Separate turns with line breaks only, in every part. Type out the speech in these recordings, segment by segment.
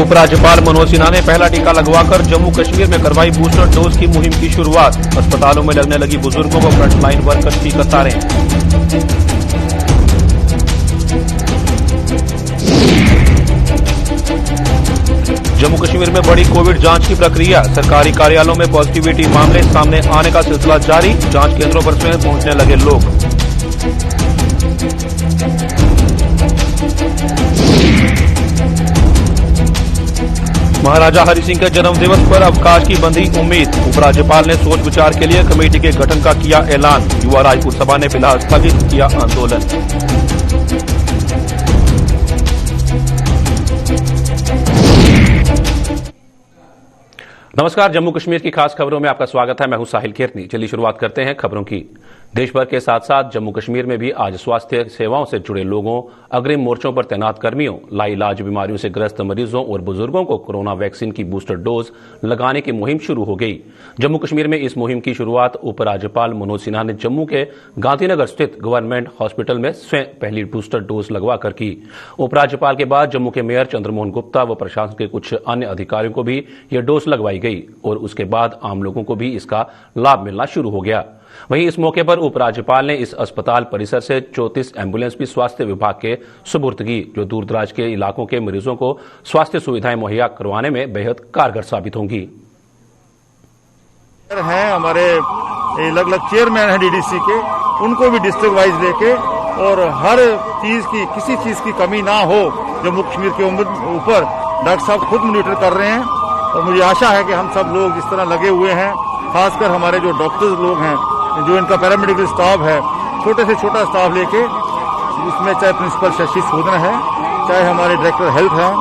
उपराज्यपाल मनोज सिन्हा ने पहला टीका लगवाकर जम्मू कश्मीर में करवाई बूस्टर डोज की मुहिम की शुरुआत। अस्पतालों में लगने लगी बुजुर्गों व फ्रंटलाइन वर्कर्स की कतारें। जम्मू कश्मीर में बड़ी कोविड जांच की प्रक्रिया। सरकारी कार्यालयों में पॉजिटिविटी मामले सामने आने का सिलसिला जारी। जांच केंद्रों पर स्वयं पहुंचने लगे लोग। महाराजा हरि सिंह के जन्म दिवस पर अवकाश की बंधी उम्मीद। उपराज्यपाल ने सोच विचार के लिए कमेटी के गठन का किया ऐलान। युवा राजपूत सभा ने फिलहाल स्थगित किया आंदोलन। नमस्कार, जम्मू कश्मीर की खास खबरों में आपका स्वागत है। मैं हूं साहिल केरनी। चलिए शुरुआत करते हैं खबरों की। देश भर के साथ साथ जम्मू कश्मीर में भी आज स्वास्थ्य सेवाओं से जुड़े लोगों, अग्रिम मोर्चों पर तैनात कर्मियों, लाइलाज बीमारियों से ग्रस्त मरीजों और बुजुर्गों को कोरोना वैक्सीन की बूस्टर डोज लगाने की मुहिम शुरू हो गई। जम्मू कश्मीर में इस मुहिम की शुरुआत उपराज्यपाल मनोज सिन्हा ने जम्मू के गांधीनगर स्थित गवर्नमेंट हॉस्पिटल में स्वयं पहली बूस्टर डोज लगवाकर की। उपराज्यपाल के बाद जम्मू के मेयर चंद्रमोहन गुप्ता व प्रशासन के कुछ अन्य अधिकारियों को भी यह डोज लगवाई गई और उसके बाद आम लोगों को भी इसका लाभ मिलना शुरू हो गया। वहीं इस मौके पर उपराज्यपाल ने इस अस्पताल परिसर से 34 एम्बुलेंस भी स्वास्थ्य विभाग के सुपुर्द की, जो दूरदराज के इलाकों के मरीजों को स्वास्थ्य सुविधाएं मुहैया करवाने में बेहद कारगर साबित होंगी।
हैं हमारे अलग-अलग चेयरमैन हैं डीडीसी के, उनको भी डिस्ट्रिक्ट वाइज लेके और हर चीज की किसी चीज की कमी ना हो जम्मू कश्मीर के ऊपर डॉक्टर साहब खुद मॉनिटर कर रहे हैं। और मुझे आशा है कि हम सब लोग जिस तरह लगे हुए हैं, खासकर हमारे जो डॉक्टर्स लोग हैं, जो इनका पैरामेडिकल स्टाफ है, छोटे से छोटा स्टाफ लेके, इसमें चाहे प्रिंसिपल शशि सूदन है, चाहे हमारे डायरेक्टर हेल्थ हैं,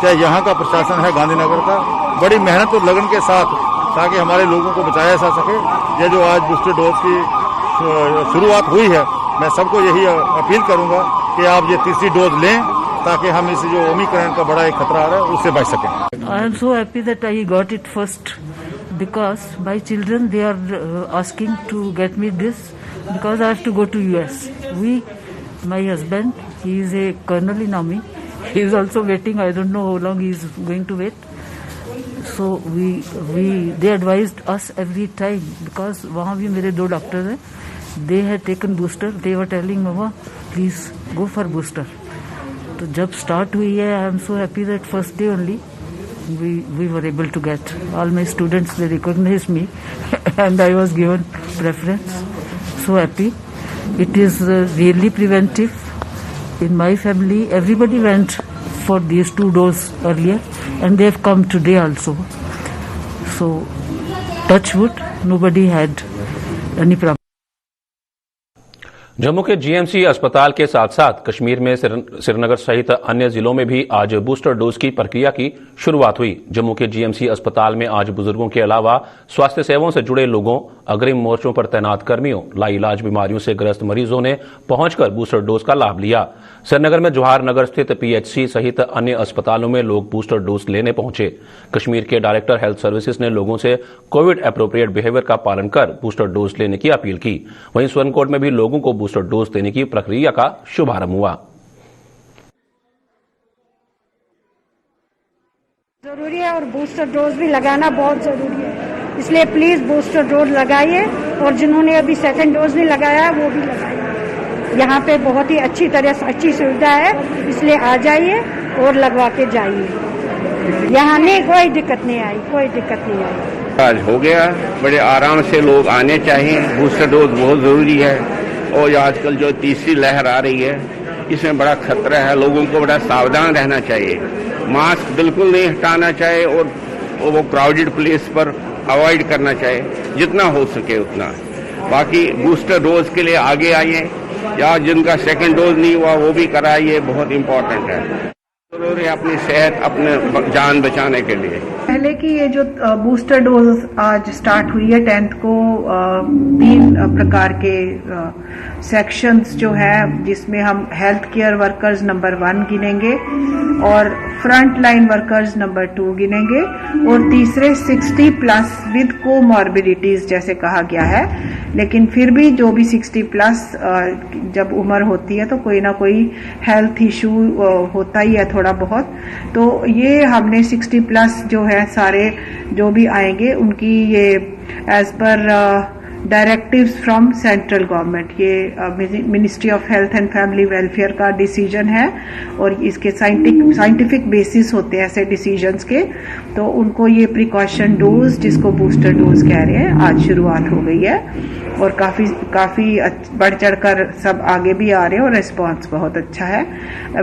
चाहे यहाँ का प्रशासन है गांधीनगर का, बड़ी मेहनत और लगन के साथ, ताकि हमारे लोगों को बचाया जा सके। ये जो आज बूस्टर डोज की शुरुआत हुई है, मैं सबको यही अपील करूंगा कि आप ये तीसरी डोज लें, ताकि हम इस जो ओमिक्रॉन का बड़ा एक खतरा आ रहा है उससे बच सकें।
I am so happy that I got it first because my children, they are asking to get me this because I have to go to US. My husband, he is a colonel in army. He is also waiting. I don't know how long he is going to wait. So they advised us every time because वहाँ भी मेरे 2 doctor हैं. They had taken booster. They were telling Mama, please go for booster. तो जब start हुई है, I am so happy that first day only we were able to get. All my students, they recognized me and I was given preference. So happy. It is really preventive. In my family, everybody went for these 2 doses earlier and they have come today also. So touch wood, nobody had any problem.
Jammu के GMC अस्पताल के साथ साथ कश्मीर में श्रीनगर सहित अन्य जिलों में भी आज बूस्टर डोज की प्रक्रिया की शुरुआत हुई। जम्मू के जीएमसी अस्पताल में आज बुजुर्गों के अलावा स्वास्थ्य सेवाओं से जुड़े लोगों, अग्रिम मोर्चों पर तैनात कर्मियों, लाइलाज बीमारियों से ग्रस्त मरीजों ने पहुंचकर बूस्टर डोज का लाभ लिया। श्रीनगर में जवाहर नगर स्थित पीएचसी सहित अन्य अस्पतालों में लोग बूस्टर डोज लेने पहुंचे। कश्मीर के डायरेक्टर हेल्थ सर्विसेज ने लोगों से कोविड एप्रोप्रिएट बिहेवियर का पालन कर बूस्टर डोज लेने की अपील की। वहीं सुरनकोट में भी लोगों को बूस्टर डोज देने की प्रक्रिया का शुभारंभ हुआ।
जरूरी है और बूस्टर डोज भी लगाना बहुत जरूरी है, इसलिए प्लीज बूस्टर डोज लगाइए और जिन्होंने अभी सेकंड डोज नहीं लगाया वो भी लगाइए। यहाँ पे बहुत ही अच्छी तरह से अच्छी सुविधा है, इसलिए आ जाइए और लगवा के जाइए। यहाँ नहीं कोई दिक्कत नहीं आई, कोई दिक्कत नहीं आई।
आज हो गया, बड़े आराम से लोग आने चाहिए। बूस्टर डोज बहुत जरूरी है और आजकल जो तीसरी लहर आ रही है, इसमें बड़ा खतरा है। लोगों को बड़ा सावधान रहना चाहिए, मास्क बिल्कुल नहीं हटाना चाहिए और वो क्राउडेड प्लेस पर अवॉइड करना चाहिए जितना हो सके उतना। बाकी बूस्टर डोज के लिए आगे आइए, या जिनका सेकंड डोज नहीं हुआ वो भी कराइए, बहुत इम्पोर्टेंट है। जरूरी है अपनी सेहत, अपने जान बचाने के लिए।
पहले की ये जो बूस्टर डोज आज स्टार्ट हुई है 10th को, 3 प्रकार के सेक्शंस जो है, जिसमें हम हेल्थ केयर वर्कर्स नंबर 1 गिनेंगे और फ्रंट लाइन वर्कर्स नंबर 2 गिनेंगे, और तीसरे 60 प्लस विद कोमॉर्बिडिटीज जैसे कहा गया है। लेकिन फिर भी जो भी 60 प्लस जब उम्र होती है तो कोई ना कोई हेल्थ इशू होता ही है थोड़ा बहुत, तो ये हमने 60 प्लस जो है सारे जो भी आएंगे उनकी ये एज पर डायरेक्टिव्स फ्रॉम सेंट्रल गवर्नमेंट, ये ministry of health and family welfare का डिसीजन है और इसके साइंटिफिक बेसिस होते हैं ऐसे डिसीजंस के। तो उनको ये प्रिकॉशन डोज, जिसको बूस्टर डोज कह रहे हैं, आज शुरुआत हो गई है और काफी बढ़ चढ़कर सब आगे भी आ रहे हैं और रिस्पांस बहुत अच्छा है।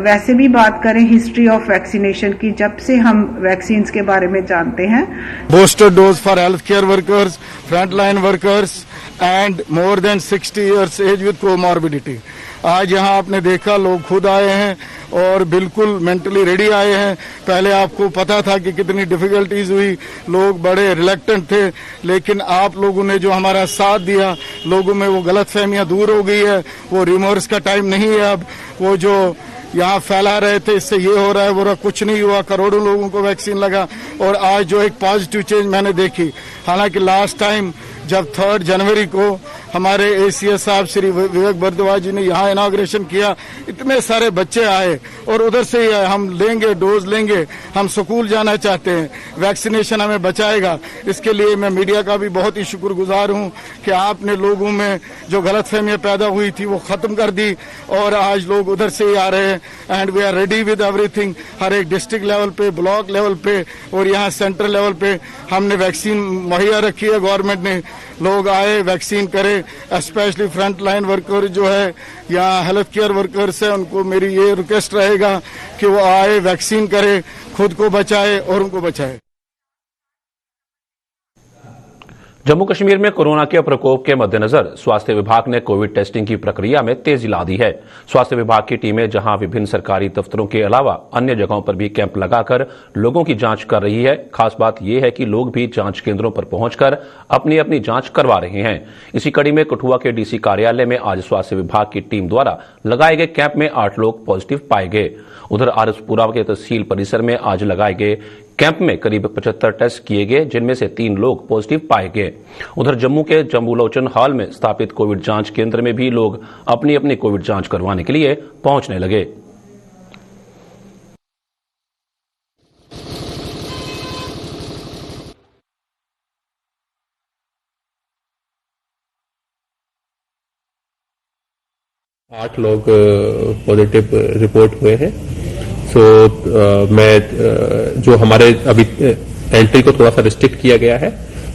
वैसे भी बात करें हिस्ट्री ऑफ वैक्सीनेशन की, जब से हम वैक्सीन के बारे में जानते हैं,
booster dose for health care workers, front line workers and more than 60 years age with comorbidity. आज यहाँ आपने देखा लोग खुद आए हैं और बिल्कुल मेंटली रेडी आए हैं। पहले आपको पता था कि कितनी डिफिकल्टीज हुई, लोग बड़े रिलेक्टेंट थे, लेकिन आप लोगों ने जो हमारा साथ दिया, लोगों में वो गलतफहमियां दूर हो गई है, वो रिमोर्स का टाइम नहीं है अब। वो जो यहाँ फैला रहे थे इससे ये हो रहा है वो रहा, कुछ नहीं हुआ, करोड़ों लोगों को वैक्सीन लगा। और आज जो एक पॉजिटिव चेंज मैंने देखी, हालांकि लास्ट टाइम जब 3 जनवरी को हमारे एसीएस साहब श्री विवेक भारद्वाज जी ने यहाँ इनॉग्रेशन किया, इतने सारे बच्चे आए और उधर से ही आए, हम लेंगे डोज लेंगे, हम स्कूल जाना चाहते हैं, वैक्सीनेशन हमें बचाएगा। इसके लिए मैं मीडिया का भी बहुत ही शुक्रगुजार हूँ कि आपने लोगों में जो गलतफहमियां पैदा हुई थी वो खत्म कर दी और आज लोग उधर से ही आ रहे हैं। And we are ready with everything. हर एक डिस्ट्रिक्ट लेवल पे, ब्लॉक लेवल पे और यहाँ सेंट्रल लेवल पे हमने वैक्सीन मुहैया रखी है। गवर्नमेंट ने लोग आए, वैक्सीन करे, स्पेशली फ्रंट लाइन वर्कर जो है या हेल्थ केयर वर्कर्स है, उनको मेरी ये रिक्वेस्ट रहेगा कि वो आए, वैक्सीन करे, खुद को बचाए और उनको बचाए।
जम्मू कश्मीर में कोरोना के प्रकोप के मद्देनजर स्वास्थ्य विभाग ने कोविड टेस्टिंग की प्रक्रिया में तेजी ला दी है। स्वास्थ्य विभाग की टीमें जहां विभिन्न सरकारी दफ्तरों के अलावा अन्य जगहों पर भी कैंप लगाकर लोगों की जांच कर रही है। खास बात यह है कि लोग भी जांच केंद्रों पर पहुंचकर अपनी अपनी जांच करवा रहे हैं। इसी कड़ी में कठुआ के डीसी कार्यालय में आज स्वास्थ्य विभाग की टीम द्वारा लगाए गए कैंप में 8 लोग पॉजिटिव पाए गए। उधर आरसपुरा के तहसील परिसर में आज लगाए गए कैंप में करीब 75 टेस्ट किए गए, जिनमें से 3 लोग पॉजिटिव पाए गए। उधर जम्मू के जम्बूलोचन हॉल में स्थापित कोविड जांच केंद्र में भी लोग अपनी अपनी कोविड जांच करवाने के लिए पहुंचने लगे।
आठ लोग पॉजिटिव रिपोर्ट हुए हैं। मैं जो हमारे अभी एंट्री को थोड़ा सा रिस्ट्रिक्ट किया गया है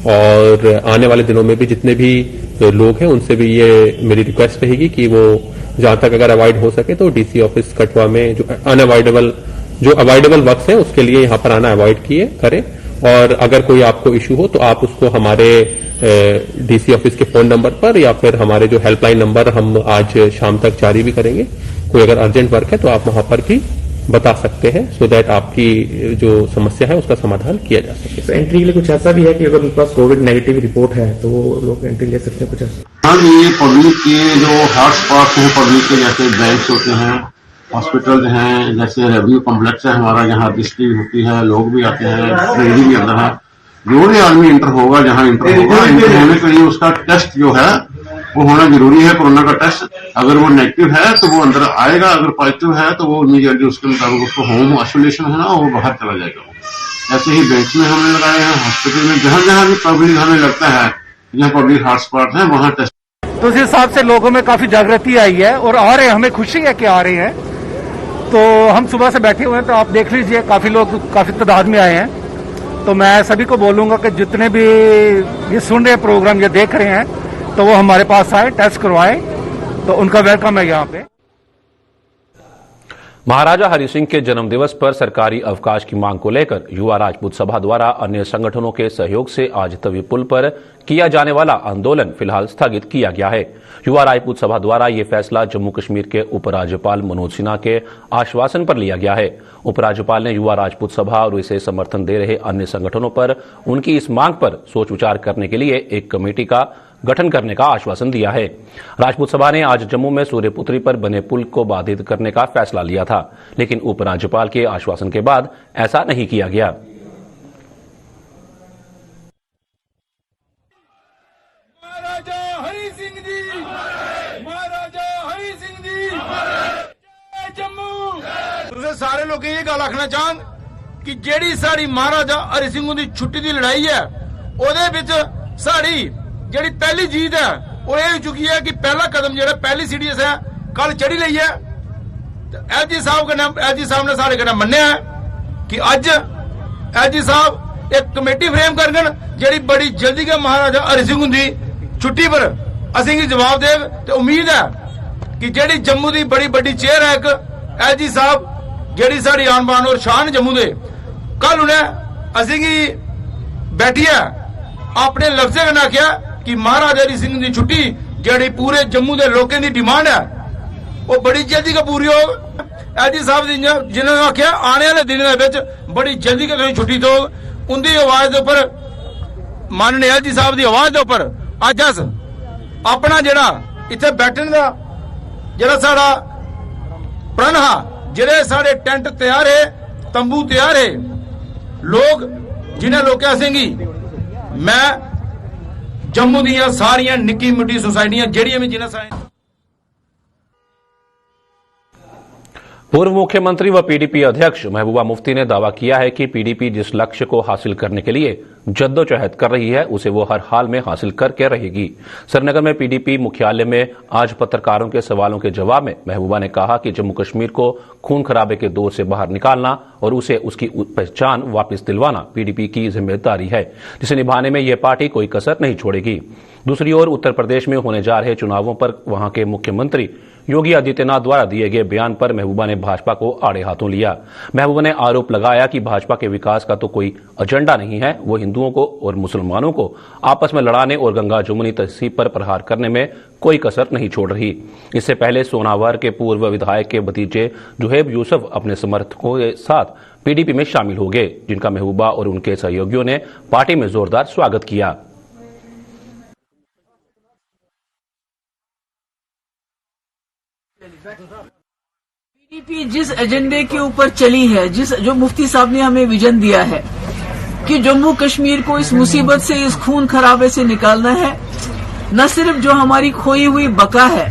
और आने वाले दिनों में भी जितने भी लोग हैं उनसे भी ये मेरी रिक्वेस्ट रहेगी कि वो जहां तक अगर अवॉइड हो सके तो डीसी ऑफिस कठुआ में जो अवॉइडेबल वर्क्स है उसके लिए यहां पर आना अवॉइड करें। और अगर कोई आपको इश्यू हो तो आप उसको हमारे डीसी ऑफिस के फोन नंबर पर या फिर हमारे जो हेल्पलाइन नंबर हम आज शाम तक जारी भी करेंगे, कोई अगर अर्जेंट वर्क है तो आप वहां पर भी बता सकते हैं, सो दैट आपकी जो समस्या है उसका समाधान किया जा सके।
तो एंट्री के लिए कुछ ऐसा भी है कि अगर उनके पास कोविड नेगेटिव रिपोर्ट है तो वो लोग एंट्री ले सकते हैं? कुछ ऐसा?
हाँ, ये पब्लिक के जो हॉटस्पॉट हैं, पब्लिक के जैसे बैंक्स होते हैं, हॉस्पिटल हैं, जैसे रेवेन्यू कॉम्प्लेक्स है हमारा, जहाँ डिस्ट्रिक्ट होती है, लोग भी आते हैं, ट्रेनिंग भी अंदर है। जो भी आदमी इंटर होगा, जहाँ इंटर होगा, इंटर होने के लिए उसका टेस्ट जो है वो होना जरूरी है, कोरोना का टेस्ट। अगर वो नेगेटिव है तो वो अंदर आएगा, अगर पॉजिटिव है तो वो इमीडिएटली उसके मुताबिक उसको होम आइसोलेशन है ना, वो बाहर चला जाएगा। ऐसे ही बैंक में हमने लगाए हैं, हॉस्पिटल में, जहां जहां भी पब्लिक हमें लगता है जहां पब्लिक हॉटस्पॉट है वहां टेस्ट।
तो उस हिसाब से लोगों में काफी जागृति आई है और आ रहे हैं, हमें खुशी है कि आ रहे हैं। तो हम सुबह से बैठे हुए हैं, तो आप देख लीजिए काफी लोग काफी तादाद में आए हैं। तो मैं सभी को बोलूंगा कि जितने भी ये सुन रहे प्रोग्राम, ये देख रहे हैं, तो वो हमारे पास आए, टेस्ट करवाएं, तो उनका वेलकम है यहाँ पे।
महाराजा हरि सिंह के जन्मदिवस पर सरकारी अवकाश की मांग को लेकर युवा राजपूत सभा द्वारा अन्य संगठनों के सहयोग से आज तवी पुल पर किया जाने वाला आंदोलन फिलहाल स्थगित किया गया है। युवा राजपूत सभा द्वारा यह फैसला जम्मू कश्मीर के उपराज्यपाल मनोज सिन्हा के आश्वासन पर लिया गया है। उपराज्यपाल ने युवा राजपूत सभा और इसे समर्थन दे रहे अन्य संगठनों पर उनकी इस मांग पर सोच विचार करने के लिए एक कमेटी का गठन करने का आश्वासन दिया है। राजपूत सभा ने आज जम्मू में सूर्यपुत्री पर बने पुल को बाधित करने का फैसला लिया था, लेकिन उपराज्यपाल के आश्वासन के बाद ऐसा नहीं किया गया।
सारे लोग ये गल आखना चाहन कि जेड़ी साड़ी महाराजा हरि सिंह की छुट्टी की लड़ाई है ओदे विच साड़ी जेड़ी पहली जीत है वो ये चुकी है कि पहला कदम जो पहली सीडीएस है कल चढ़ी ली है। एलजी साहब ने सारे कन्नै मन्निया है कि अज एलजी साहब एक कमेटी फ्रेम करन जेड़ी बड़ी जल्दी के महाराजा हरि सिंह की छुट्टी पर असीं जवाब देग। तो उम्मीद है कि जेड़ी जम्मू की बड़ी बड़ी चेयर है एक एलजी साहब जेड़ी साड़ी आन बान और शान जम्मू दे कल उन्हें असीं बैठिया अपने लफ्जे कन्नै आख्या कि महाराजा हरि सिंह की छुट्टी जेड़ी पूरे जम्मू के लोगों की डिमांड है वो बड़ी जल्दी का पूरी हो। एलजी साहब जिन्होंने आख्या आने वाले दिनों में बड़ी जल्दी का छुट्टी दो उनकी आवाज के उपर माननीय एलजी साहब की आवाज के उपर अज अस अपना जेड़ा इत्थे बैठने का जेड़ा साड़ा प्रण हा जेड़े साढ़े टेंट तैयार है तंबू तैयार है लोग जिन्हें लोग असेंगी मैं जम्मू दियां सारियां निक्की मुट्टी सोसाइटियां जेड़ियां भी जिन्हें
पूर्व मुख्यमंत्री व पीडीपी अध्यक्ष महबूबा मुफ्ती ने दावा किया है कि पीडीपी जिस लक्ष्य को हासिल करने के लिए जद्दोजहद कर रही है उसे वो हर हाल में हासिल करके रहेगी। श्रीनगर में पीडीपी मुख्यालय में आज पत्रकारों के सवालों के जवाब में महबूबा ने कहा कि जम्मू कश्मीर को खून खराबे के दौर से बाहर निकालना और उसे उसकी पहचान वापस दिलवाना पीडीपी की जिम्मेदारी है, जिसे निभाने में यह पार्टी कोई कसर नहीं छोड़ेगी। दूसरी ओर उत्तर प्रदेश में होने जा रहे चुनावों पर वहां के मुख्यमंत्री योगी आदित्यनाथ द्वारा दिए गए बयान पर महबूबा ने भाजपा को आड़े हाथों लिया। महबूबा ने आरोप लगाया कि भाजपा के विकास का तो कोई एजेंडा नहीं है, वो हिंदुओं को और मुसलमानों को आपस में लड़ाने और गंगा जमुनी तहसीब पर प्रहार करने में कोई कसर नहीं छोड़ रही। इससे पहले सोनावर के पूर्व विधायक के भतीजे जुहेब यूसुफ अपने समर्थकों के साथ पीडीपी में शामिल हो गए, जिनका महबूबा और उनके सहयोगियों ने पार्टी में जोरदार स्वागत किया।
पीडीपी जिस एजेंडे के ऊपर चली है, जो मुफ्ती साहब ने हमें विजन दिया है कि जम्मू कश्मीर को इस मुसीबत से, इस खून खराबे से निकालना है, न सिर्फ जो हमारी खोई हुई बका है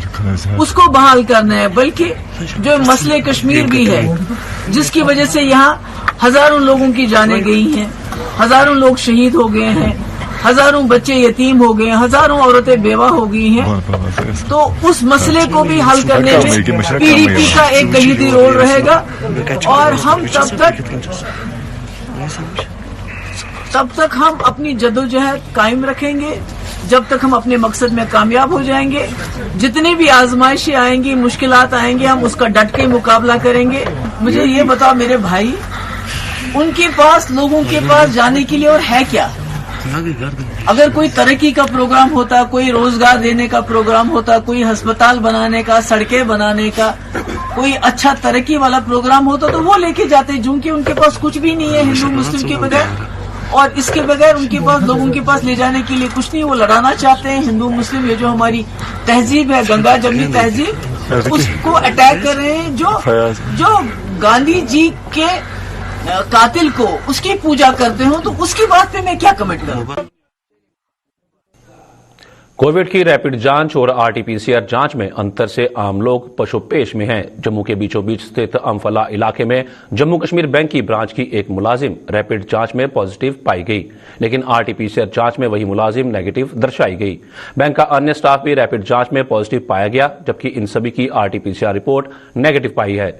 उसको बहाल करना है, बल्कि जो मसले कश्मीर भी है जिसकी वजह से यहाँ हजारों लोगों की जानें गई हैं, हजारों लोग शहीद हो गए हैं, हजारों बच्चे यतीम हो गए, हजारों औरतें बेवा हो गई हैं। तो उस मसले को भी हल करने में पीडीपी का एक कलीदी रोल रहेगा और हम तब तक हम अपनी जद्दोजहद कायम रखेंगे जब तक हम अपने मकसद में कामयाब हो जाएंगे। जितनी भी आजमाइशें आएंगी, मुश्किलात आएंगी, हम उसका डट के मुकाबला करेंगे। मुझे ये बताओ मेरे भाई, उनके पास, लोगों के पास जाने के लिए और है क्या? अगर कोई तरक्की का प्रोग्राम होता, कोई रोजगार देने का प्रोग्राम होता, कोई अस्पताल बनाने का, सड़कें बनाने का, कोई अच्छा तरक्की वाला प्रोग्राम होता तो वो लेके जाते, क्योंकि उनके पास कुछ भी नहीं है हिंदू मुस्लिम के बगैर, और इसके बगैर उनके पास, लोगों के पास ले जाने के लिए कुछ नहीं। वो लड़ाना चाहते हैं हिंदू मुस्लिम, ये जो हमारी तहजीब है, गंगा जमनी तहजीब, उसको अटैक कर रहे हैं। जो गांधी जी के कातिल को उसकी पूजा करते हो तो उसकी बात पे मैं क्या कमेंट करूं?
कोविड की रैपिड जांच और आरटीपीसीआर जांच में अंतर से आम लोग पशुपेश में हैं। जम्मू के बीचों बीच स्थित अम्फला इलाके में जम्मू कश्मीर बैंक की ब्रांच की एक मुलाजिम रैपिड जांच में पॉजिटिव पाई गई, लेकिन आरटीपीसीआर जांच में वही मुलाजिम नेगेटिव दर्शाई गई। बैंक का अन्य स्टाफ भी रैपिड जांच में पॉजिटिव पाया गया, जबकि इन सभी की आरटीपीसीआर रिपोर्ट नेगेटिव पाई है।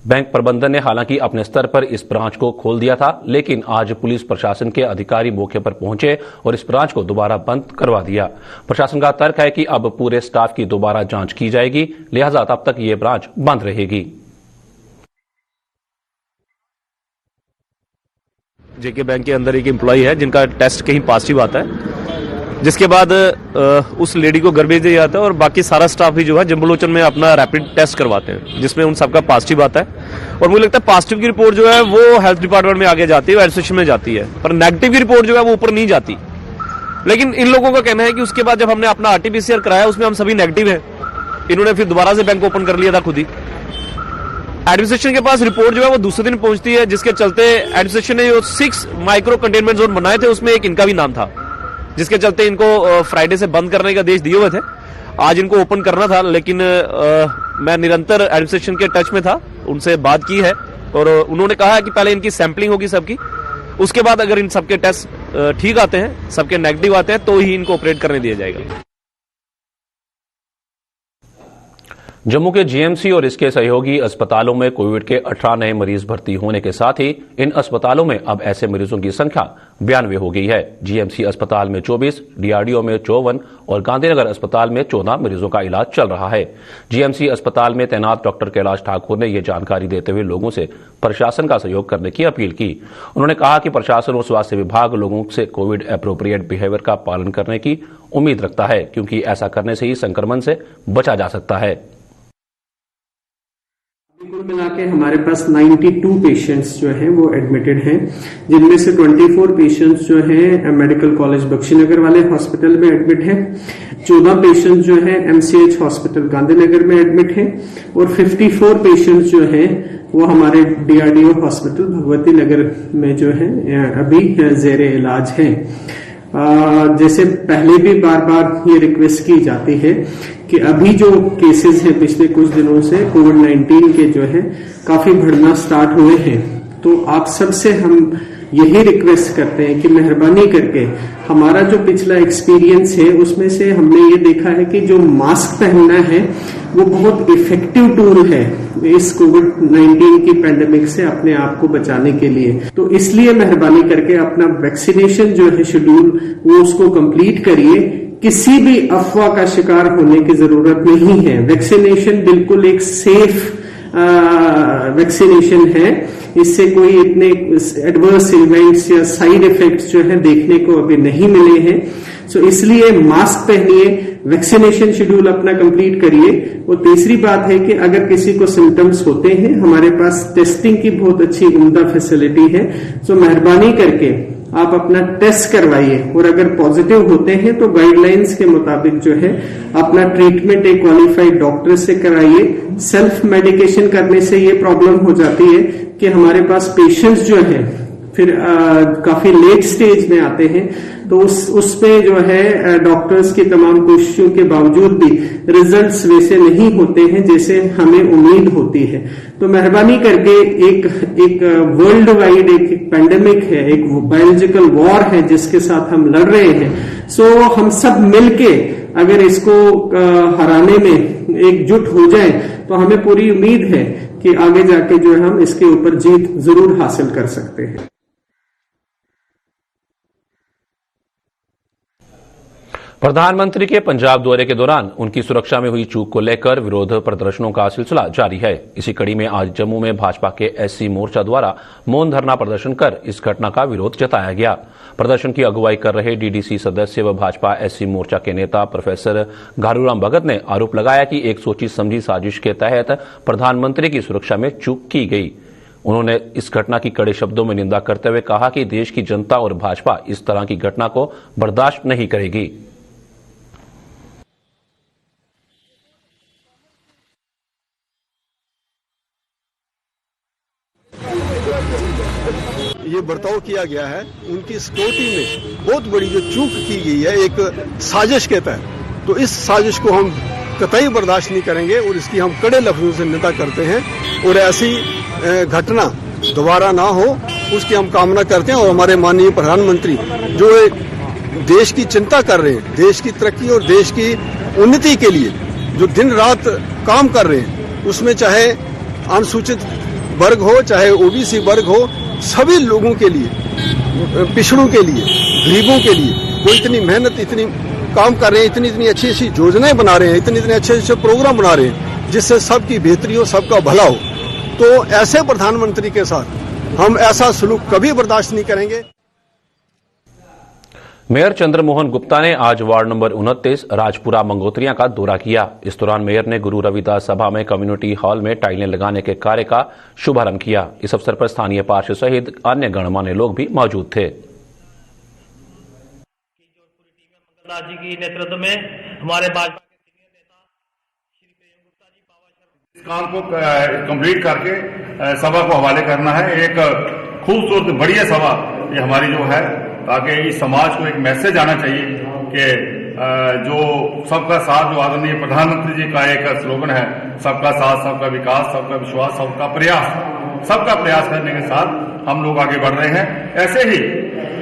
बैंक प्रबंधन ने हालांकि अपने स्तर पर इस ब्रांच को खोल दिया था, लेकिन आज पुलिस प्रशासन के अधिकारी मौके पर पहुंचे और इस ब्रांच को दोबारा बंद करवा दिया। प्रशासन का तर्क है कि अब पूरे स्टाफ की दोबारा जांच की जाएगी, लिहाजा तब तक ये ब्रांच बंद रहेगी।
जेके बैंक के अंदर एक एम्प्लॉय है जिनका टेस्ट कहीं पॉजिटिव आता है, जिसके बाद उस लेडी को घर भेज दिया जाता है और बाकी सारा स्टाफ ही जो है जम्बुलोचन में अपना रैपिड टेस्ट करवाते हैं, जिसमें उन सबका पॉजिटिव आता है। और मुझे लगता है पॉजिटिव की रिपोर्ट जो है वो हेल्थ डिपार्टमेंट में आगे जाती है, एडमिनिस्ट्रेशन में जाती है, पर नेगेटिव की रिपोर्ट जो है वो ऊपर नहीं जाती। लेकिन इन लोगों का कहना है कि उसके बाद जब हमने अपना आरटीपीसीआर कराया उसमें हम सभी नेगेटिव हैं। इन्होंने फिर दोबारा से बैंक ओपन कर लिया था खुद ही। एडमिनिस्ट्रेशन के पास रिपोर्ट जो है वो दूसरे दिन पहुंचती है, जिसके चलते एडमिनिस्ट्रेशन ने जो 6 माइक्रो कंटेनमेंट जोन बनाए थे उसमें एक इनका भी नाम था, जिसके चलते इनको फ्राइडे से बंद करने के आदेश दिए हुए थे। आज इनको ओपन करना था, लेकिन मैं निरंतर एडमिनिस्ट्रेशन के टच में था, उनसे बात की है और उन्होंने कहा है कि पहले इनकी सैंपलिंग होगी सबकी, उसके बाद अगर इन सबके टेस्ट ठीक आते हैं, सबके नेगेटिव आते हैं, तो ही इनको ऑपरेट करने दिया जाएगा।
जम्मू के जीएमसी और इसके सहयोगी अस्पतालों में कोविड के 18 नए मरीज भर्ती होने के साथ ही इन अस्पतालों में अब ऐसे मरीजों की संख्या 92 हो गई है। जीएमसी अस्पताल में 24, डीआरडीओ में 54 और गांधीनगर अस्पताल में 14 मरीजों का इलाज चल रहा है। जीएमसी अस्पताल में तैनात डॉक्टर कैलाश ठाकुर ने यह जानकारी देते हुए लोगों से प्रशासन का सहयोग करने की अपील की। उन्होंने कहा कि प्रशासन और स्वास्थ्य विभाग लोगों से कोविड एप्रोप्रिएट बिहेवियर का पालन करने की उम्मीद रखता है, क्योंकि ऐसा करने से ही संक्रमण से बचा जा सकता है।
कुल मिला के हमारे पास 92 पेशेंट्स जो हैं वो एडमिटेड हैं, जिनमें से 24 पेशेंट्स जो हैं मेडिकल कॉलेज बख्शीनगर वाले हॉस्पिटल में एडमिट हैं, 14 पेशेंट्स जो हैं एमसीएच हॉस्पिटल गांधीनगर में एडमिट हैं और 54 पेशेंट्स जो हैं वो हमारे डीआरडीओ हॉस्पिटल भगवती नगर में जो है अभी जेरे इलाज हैं। जैसे पहले भी बार बार ये रिक्वेस्ट की जाती है कि अभी जो केसेस हैं पिछले कुछ दिनों से कोविड-19 के जो है काफी बढ़ना स्टार्ट हुए हैं, तो आप सबसे हम यही रिक्वेस्ट करते हैं कि मेहरबानी करके हमारा जो पिछला एक्सपीरियंस है उसमें से हमने ये देखा है कि जो मास्क पहनना है वो बहुत इफेक्टिव टूल है इस कोविड-19 की पैंडेमिक से अपने आप को बचाने के लिए। तो इसलिए मेहरबानी करके अपना वैक्सीनेशन जो है शेड्यूल वो उसको कंप्लीट करिए। किसी भी अफवाह का शिकार होने की जरूरत नहीं है। वैक्सीनेशन बिल्कुल एक सेफ वैक्सीनेशन है, इससे कोई इतने एडवर्स इवेंट्स या साइड इफेक्ट्स जो है देखने को अभी नहीं मिले हैं। सो इसलिए मास्क पहनिए, वैक्सीनेशन शेड्यूल अपना कंप्लीट करिए। और तीसरी बात है कि अगर किसी को सिम्टम्स होते हैं, हमारे पास टेस्टिंग की बहुत अच्छी उम्दा फैसिलिटी है, सो मेहरबानी करके आप अपना टेस्ट करवाइए और अगर पॉजिटिव होते हैं तो गाइडलाइंस के मुताबिक जो है अपना ट्रीटमेंट एक क्वालिफाइड डॉक्टर से कराइए। सेल्फ मेडिकेशन करने से ये प्रॉब्लम हो जाती है कि हमारे पास पेशेंट्स जो है फिर काफी लेट स्टेज में आते हैं, तो उसमें जो है डॉक्टर्स की तमाम कोशिशों के बावजूद भी रिजल्ट्स वैसे नहीं होते हैं जैसे हमें उम्मीद होती है। तो मेहरबानी करके एक वर्ल्ड वाइड एक पैंडेमिक है, एक बायोलॉजिकल वॉर है जिसके साथ हम लड़ रहे हैं। सो हम सब मिलके अगर इसको हराने में एकजुट हो जाए तो हमें पूरी उम्मीद है कि आगे जाके जो है हम इसके ऊपर जीत जरूर हासिल कर सकते हैं।
प्रधानमंत्री के पंजाब दौरे के दौरान उनकी सुरक्षा में हुई चूक को लेकर विरोध प्रदर्शनों का सिलसिला जारी है। इसी कड़ी में आज जम्मू में भाजपा के एससी मोर्चा द्वारा मौन धरना प्रदर्शन कर इस घटना का विरोध जताया गया। प्रदर्शन की अगुवाई कर रहे डीडीसी सदस्य व भाजपा एससी मोर्चा के नेता प्रोफेसर घारूराम भगत ने आरोप लगाया कि एक सोची समझी साजिश के तहत प्रधानमंत्री की सुरक्षा में चूक की गई। उन्होंने इस घटना की कड़े शब्दों में निंदा करते हुए कहा कि देश की जनता और भाजपा इस तरह की घटना को बर्दाश्त नहीं करेगी।
ये बर्ताव किया गया है, उनकी सिक्योरिटी में बहुत बड़ी जो चूक की गई है एक साजिश के तहत, तो इस साजिश को हम कतई बर्दाश्त नहीं करेंगे और इसकी हम कड़े लफ्जों से निंदा करते हैं और ऐसी घटना दोबारा ना हो उसकी हम कामना करते हैं। और हमारे माननीय प्रधानमंत्री जो एक देश की चिंता कर रहे हैं, देश की तरक्की और देश की उन्नति के लिए जो दिन रात काम कर रहे हैं, उसमें चाहे अनुसूचित वर्ग हो चाहे ओबीसी वर्ग हो, सभी लोगों के लिए, पिछड़ों के लिए, गरीबों के लिए वो इतनी मेहनत इतनी काम कर रहे हैं, इतनी अच्छी अच्छी योजनाएं बना रहे हैं, इतने अच्छे अच्छे प्रोग्राम बना रहे हैं जिससे सबकी बेहतरी हो, सबका भला हो। तो ऐसे प्रधानमंत्री के साथ हम ऐसा सलूक कभी बर्दाश्त नहीं करेंगे।
मेयर चंद्रमोहन गुप्ता ने आज वार्ड नंबर 29 राजपुरा मंगोत्रियां का दौरा किया। इस दौरान मेयर ने गुरु रविदास सभा में कम्युनिटी हॉल में टाइलें लगाने के कार्य का शुभारंभ किया। इस अवसर पर स्थानीय पार्षद सहित अन्य गणमान्य लोग भी मौजूद थे।
जी की नेतृत्व में हमारे भाजपा
इस काम को कंप्लीट करके सभा को हवाले करना है। एक खूबसूरत बढ़िया सभा ये हमारी जो है, ताकि इस समाज को एक मैसेज आना चाहिए कि जो सबका साथ, जो आदरणीय प्रधानमंत्री जी का एक स्लोगन है, सबका साथ, सबका विकास, सबका विश्वास, सबका प्रयास करने के साथ हम लोग आगे बढ़ रहे हैं। ऐसे ही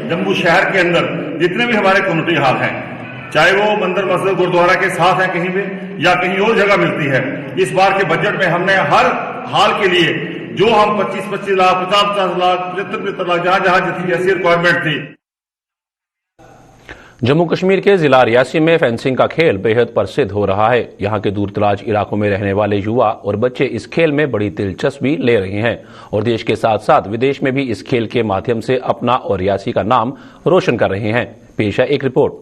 जम्मू शहर के अंदर जितने भी हमारे कम्युनिटी हॉल हैं, चाहे वो मंदिर मस्जिद गुरुद्वारा के साथ है कहीं भी या कहीं और जगह मिलती है, इस बार के बजट में हमने हर हाल के लिए जो हम 25-25 लाख, 50-50 लाख, 75-75 लाख, जहां जितनी ऐसी रिक्वायरमेंट थी।
जम्मू कश्मीर के जिला रियासी में फेंसिंग का खेल बेहद प्रसिद्ध हो रहा है। यहाँ के दूरदराज इलाकों में रहने वाले युवा और बच्चे इस खेल में बड़ी दिलचस्पी ले रहे हैं और देश के साथ साथ विदेश में भी इस खेल के माध्यम से अपना और रियासी का नाम रोशन कर रहे हैं। पेश है एक रिपोर्ट।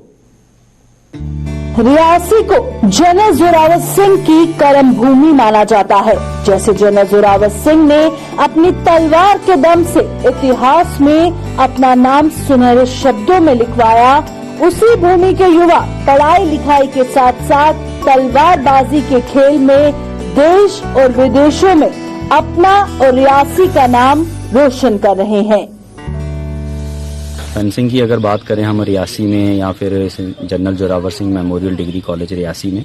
रियासी को जनरल जोरावर सिंह की कर्म भूमि माना जाता है। जैसे जनरल जोरावर सिंह ने अपनी तलवार के दम से इतिहास में अपना नाम सुनहरे शब्दों में लिखवाया, उसी भूमि के युवा पढ़ाई लिखाई के साथ साथ तलवारबाजी के खेल में देश और विदेशों में अपना और रियासी का नाम रोशन कर रहे हैं।
फेंसिंग की अगर बात करें हम रियासी में या फिर general Zorawar Singh memorial degree college Reasi में,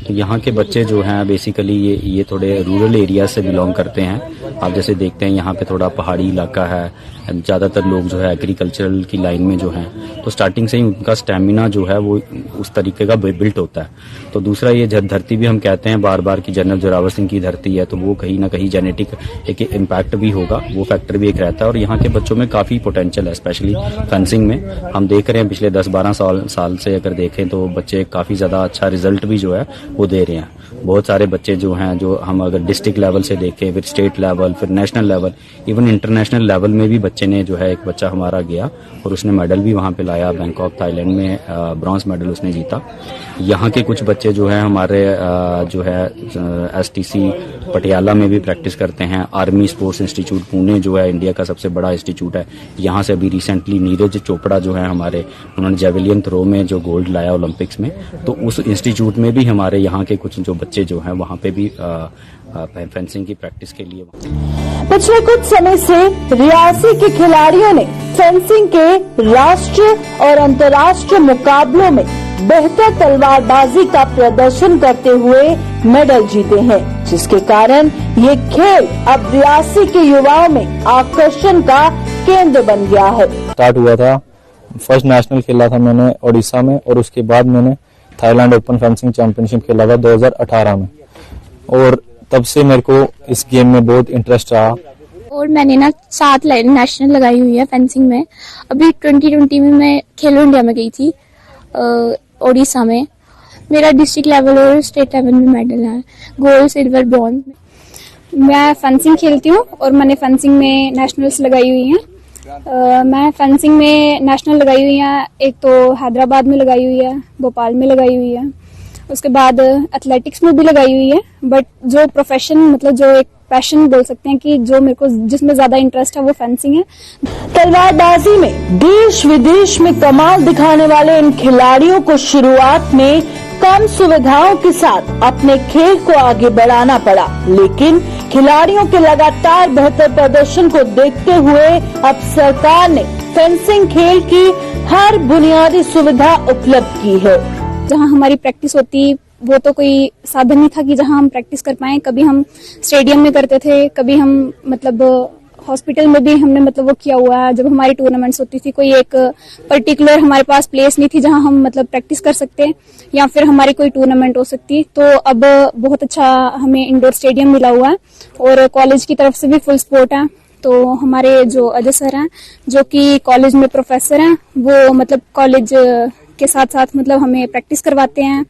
तो यहाँ के बच्चे जो हैं बेसिकली ये थोड़े रूरल एरिया से बिलोंग करते हैं। आप जैसे देखते हैं यहाँ पे थोड़ा पहाड़ी इलाका है, ज़्यादातर लोग जो है एग्रीकल्चरल की लाइन में जो हैं, तो स्टार्टिंग से ही उनका स्टेमिना जो है वो उस तरीके का बिल्ट होता है। तो दूसरा ये धरती भी हम कहते हैं बार बार कि जनरल जोरावर सिंह की धरती है, तो वो कहीं ना कहीं जेनेटिक एक इम्पैक्ट भी होगा, वो फैक्टर भी एक रहता है। और यहाँ के बच्चों में काफ़ी पोटेंशियल है, स्पेशली फेंसिंग में। हम देख रहे हैं पिछले 10-12 साल से अगर देखें तो बच्चे काफ़ी ज़्यादा अच्छा रिजल्ट भी जो है वो दे रहे हैं। बहुत सारे बच्चे जो हैं, जो हम अगर डिस्ट्रिक्ट लेवल से देखें, फिर स्टेट लेवल, फिर national level, even international level में भी बच्चे ने जो है, एक बच्चा हमारा गया और उसने मेडल भी वहाँ पे लाया, बैंकॉक थाईलैंड में ब्रॉन्ज मेडल उसने जीता। यहाँ के कुछ बच्चे जो है हमारे जो है STC पटियाला में भी प्रैक्टिस करते हैं। आर्मी स्पोर्ट्स इंस्टीट्यूट पुणे जो है इंडिया का सबसे बड़ा इंस्टीट्यूट है, यहाँ से अभी रिसेंटली नीरज चोपड़ा जो है हमारे, उन्होंने जेवलियन थ्रो में जो गोल्ड लाया ओलंपिक्स में, तो उस इंस्टीट्यूट में भी हमारे यहाँ के कुछ जो बच्चे जो हैं वहाँ पे भी फेंसिंग की प्रैक्टिस के लिए।
पिछले कुछ समय से रियासी के खिलाड़ियों ने फेंसिंग के राष्ट्रीय और अंतर्राष्ट्रीय मुकाबलों में बेहतर तलवारबाजी का प्रदर्शन करते हुए मेडल जीते हैं, जिसके कारण ये खेल अब रियासी के युवाओं में आकर्षण का केंद्र बन गया है।
स्टार्ट हुआ था, फर्स्ट नेशनल खेला था मैंने ओडिशा में, और उसके बाद मैंने थाईलैंड ओपन फेंसिंग चैंपियनशिप खेला था 2018 में, और तब से मेरे को इस गेम में बहुत इंटरेस्ट रहा।
और मैंने ना 7 नेशनल लगाई हुई है फेंसिंग में। अभी 2020 में मैं खेलो इंडिया में गई थी ओडिशा में। मेरा डिस्ट्रिक्ट लेवल और स्टेट लेवल में मेडल है, गोल्ड, सिल्वर, ब्रॉन्ज। मैं फेंसिंग खेलती हूँ और मैंने फेंसिंग में नेशनल्स लगाई हुई हैं। मैं फेंसिंग में नेशनल लगाई हुई है, एक तो हैदराबाद में लगाई हुई है, भोपाल में लगाई हुई है, उसके बाद एथलेटिक्स में भी लगाई हुई है। बट जो प्रोफेशन, मतलब जो एक पैशन बोल सकते हैं कि जो मेरे को जिसमें ज्यादा इंटरेस्ट है वो फेंसिंग है।
तलवारबाजी में देश विदेश में कमाल दिखाने वाले इन खिलाड़ियों को शुरुआत में कम सुविधाओं के साथ अपने खेल को आगे बढ़ाना पड़ा, लेकिन खिलाड़ियों के लगातार बेहतर प्रदर्शन को देखते हुए अब सरकार ने फेंसिंग खेल की हर बुनियादी सुविधा उपलब्ध की है।
जहाँ हमारी प्रैक्टिस होती वो तो कोई साधन नहीं था कि जहाँ हम प्रैक्टिस कर पाए। कभी हम स्टेडियम में करते थे, कभी हम मतलब हॉस्पिटल में भी हमने मतलब वो किया हुआ है। जब हमारी टूर्नामेंट्स होती थी, कोई एक पर्टिकुलर हमारे पास प्लेस नहीं थी जहाँ हम मतलब प्रैक्टिस कर सकते या फिर हमारी कोई टूर्नामेंट हो सकती। तो अब बहुत अच्छा हमें इंडोर स्टेडियम मिला हुआ है और कॉलेज की तरफ से भी फुल सपोर्ट है। तो हमारे जो अजय सर हैं, जो कि कॉलेज में प्रोफेसर हैं, वो मतलब कॉलेज के साथ साथ मतलब हमें प्रैक्टिस करवाते हैं।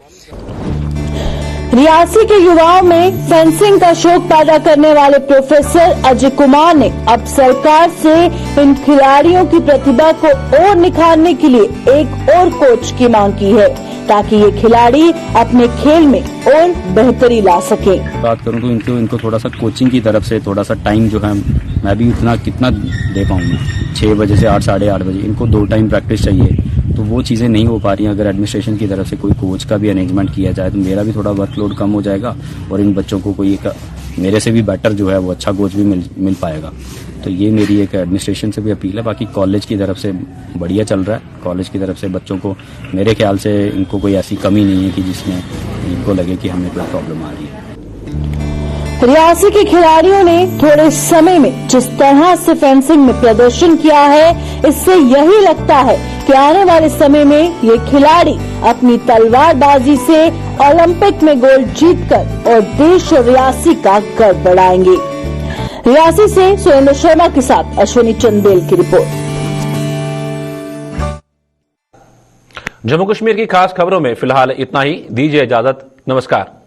रियासी के युवाओं में फेंसिंग का शौक पैदा करने वाले प्रोफेसर अजय कुमार ने अब सरकार से इन खिलाड़ियों की प्रतिभा को और निखारने के लिए एक और कोच की मांग की है, ताकि ये खिलाड़ी अपने खेल में और बेहतरी ला सके।
बात करूं तो इनको थोड़ा सा कोचिंग की तरफ से थोड़ा सा टाइम जो है, मैं भी कितना दे पाऊंगा। 6 बजे से 8 साढ़े 8 बजे इनको 2 टाइम प्रैक्टिस चाहिए। तो वो चीज़ें नहीं हो पा रही हैं। अगर एडमिनिस्ट्रेशन की तरफ से कोई कोच का भी अरेंजमेंट किया जाए तो मेरा भी थोड़ा वर्कलोड कम हो जाएगा और इन बच्चों को कोई एक मेरे से भी बेटर जो है वो अच्छा कोच भी मिल पाएगा। तो ये मेरी एक एडमिनिस्ट्रेशन से भी अपील है। बाकी कॉलेज की तरफ से बढ़िया चल रहा है। कॉलेज की तरफ से बच्चों को मेरे ख्याल से इनको कोई ऐसी कमी नहीं है कि जिसमें इनको लगे कि हमें कोई प्रॉब्लम आ रही है।
रियासी के खिलाड़ियों ने थोड़े समय में जिस तरह से फेंसिंग में प्रदर्शन किया है, इससे यही लगता है कि आने वाले समय में ये खिलाड़ी अपनी तलवारबाजी से ओलंपिक में गोल्ड जीतकर और देश और रियासी का गर्व बढ़ाएंगे। रियासी से सुरेंद्र शर्मा के साथ अश्विनी चंदेल की रिपोर्ट।
जम्मू कश्मीर की खास खबरों में फिलहाल इतना ही। दीजिए इजाजत। नमस्कार।